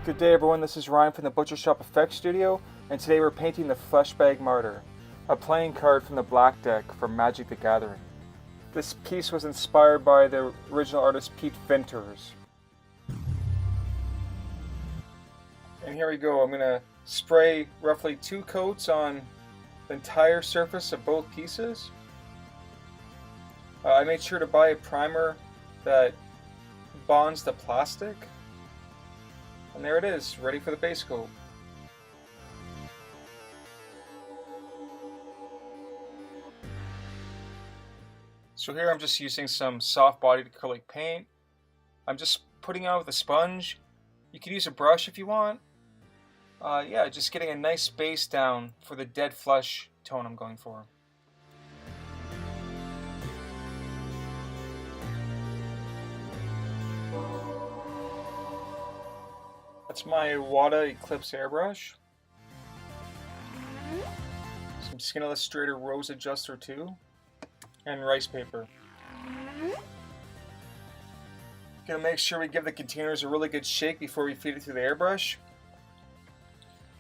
Good day everyone, this is Ryan from the Butcher Shop Effects Studio, and today we're painting the Fleshbag Marauder, a playing card from the Black deck from Magic the Gathering. This piece was inspired by the original artist Pete Venters. And here we go, I'm going to spray roughly 2 coats on the entire surface of both pieces. I made sure to buy a primer that bonds the plastic. And there it is, ready for the base coat. So here I'm just using some soft-bodied acrylic paint. I'm just putting it on with a sponge. You could use a brush if you want. Yeah, just getting a nice base down for the dead flesh tone I'm going for. That's my IWATA ECLIPSE airbrush. Some Skin Illustrator Rose Adjuster 2. And rice paper. Gonna make sure we give the containers a really good shake before we feed it through the airbrush.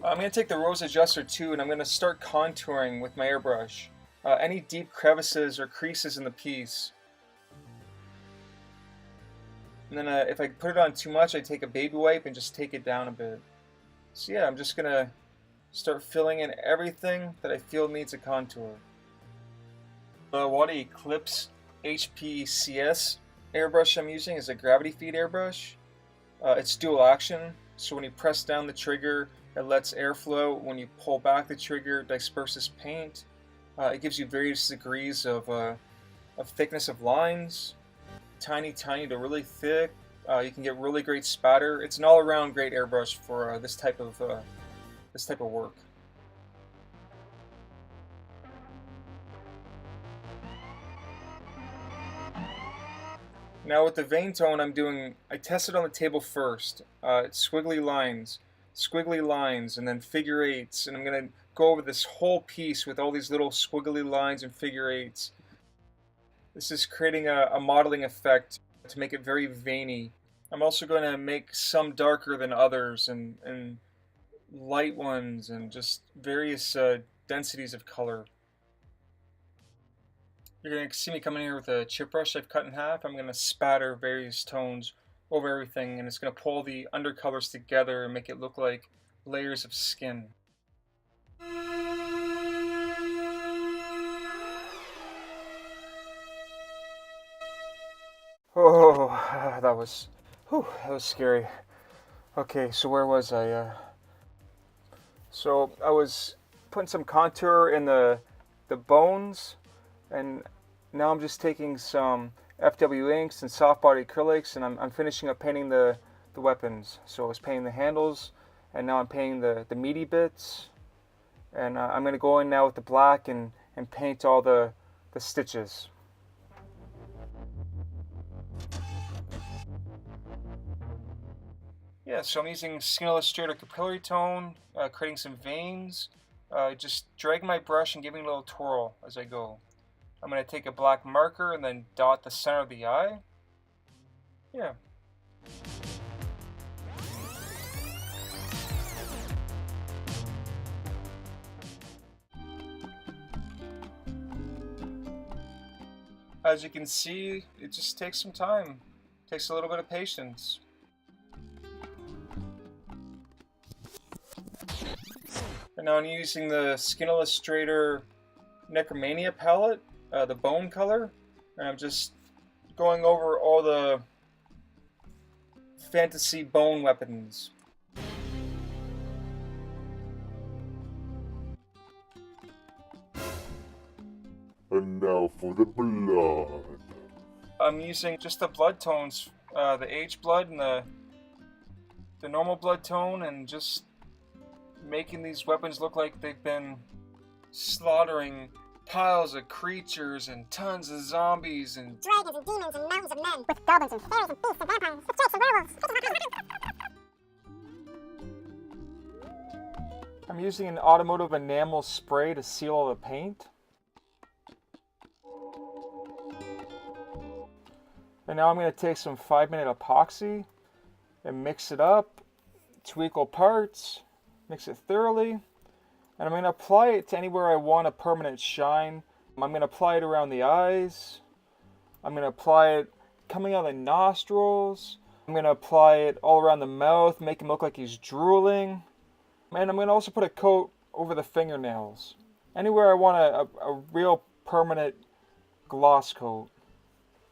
I'm gonna take the Rose Adjuster 2 and I'm gonna start contouring with my airbrush. Any deep crevices or creases in the piece. And then if I put it on too much, I take a baby wipe and just take it down a bit. So yeah, I'm just gonna start filling in everything that I feel needs a contour. The IWATA ECLIPSE HPCS airbrush I'm using is a gravity feed airbrush. It's dual action, so when you press down the trigger, it lets airflow. When you pull back the trigger, it disperses paint. It gives you various degrees of thickness of lines. Tiny to really thick. You can get really great spatter. It's an all-around great airbrush for this type of work. Now with the vein tone I tested on the table first. It's squiggly lines, and then figure eights, and I'm going to go over this whole piece with all these little squiggly lines and figure eights. This is creating a modeling effect to make it very veiny. I'm also going to make some darker than others, and light ones, and just various densities of color. You're going to see me coming here with a chip brush I've cut in half. I'm going to spatter various tones over everything, and it's going to pull the undercolors together and make it look like layers of skin. Oh, that was scary. Okay, so where was I? So I was putting some contour in the bones, and now I'm just taking some FW inks and soft body acrylics, and I'm finishing up painting the weapons. So I was painting the handles, and now I'm painting the meaty bits, and I'm going to go in now with the black and paint all the stitches. Yeah, so I'm using Skin Illustrator Capillary Tone, creating some veins, just dragging my brush and giving it a little twirl as I go. I'm going to take a black marker and then dot the center of the eye. Yeah. As you can see, it just takes some time. It takes a little bit of patience. And now I'm using the Skin Illustrator NECROMANIA palette, the bone color, and I'm just going over all the fantasy bone weapons. And now for the blood. I'm using just the blood tones, the Age blood and the normal blood tone, and just making these weapons look like they've been slaughtering piles of creatures and tons of zombies and dragons and demons and mountains of men with goblins and fairies and beasts and vampires with drakes and werewolves. I'm using an automotive enamel spray to seal all the paint. And now I'm going to take some 5-minute epoxy and mix it up to equal parts, mix it thoroughly, and I'm going to apply it to anywhere I want a permanent shine. I'm going to apply it around the eyes. I'm going to apply it coming out of the nostrils. I'm going to apply it all around the mouth, make him look like he's drooling. And I'm going to also put a coat over the fingernails. Anywhere I want a real permanent gloss coat.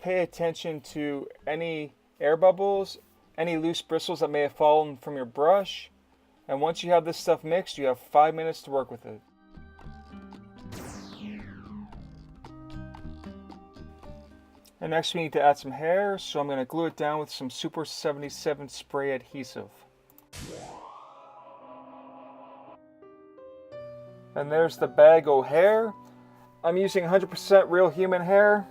Pay attention to any air bubbles, any loose bristles that may have fallen from your brush. And once you have this stuff mixed, you have 5 minutes to work with it. And next we need to add some hair, so I'm going to glue it down with some Super 77 spray adhesive. And there's the bag o' hair. I'm using 100% real human hair.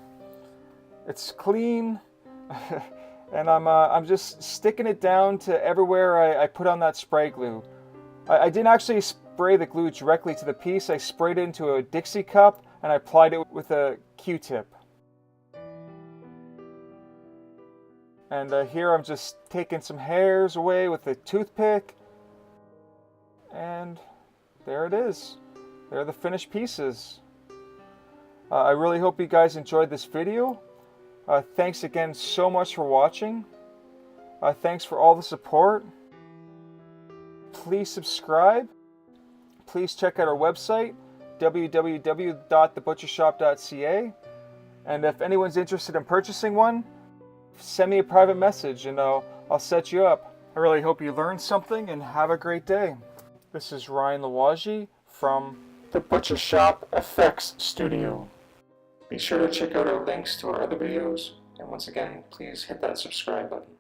It's clean. And I'm just sticking it down to everywhere I put on that spray glue. I didn't actually spray the glue directly to the piece. I sprayed it into a Dixie cup and I applied it with a Q-tip. And here I'm just taking some hairs away with a toothpick. And there it is. There are the finished pieces. I really hope you guys enjoyed this video. Thanks again so much for watching. Thanks for all the support. Please subscribe. Please check out our website, www.thebutchershop.ca. And if anyone's interested in purchasing one, send me a private message and I'll set you up. I really hope you learned something and have a great day. This is Ryan Lawaji from The Butcher Shop Effects Studio. Be sure to check out our links to our other videos, and once again, please hit that subscribe button.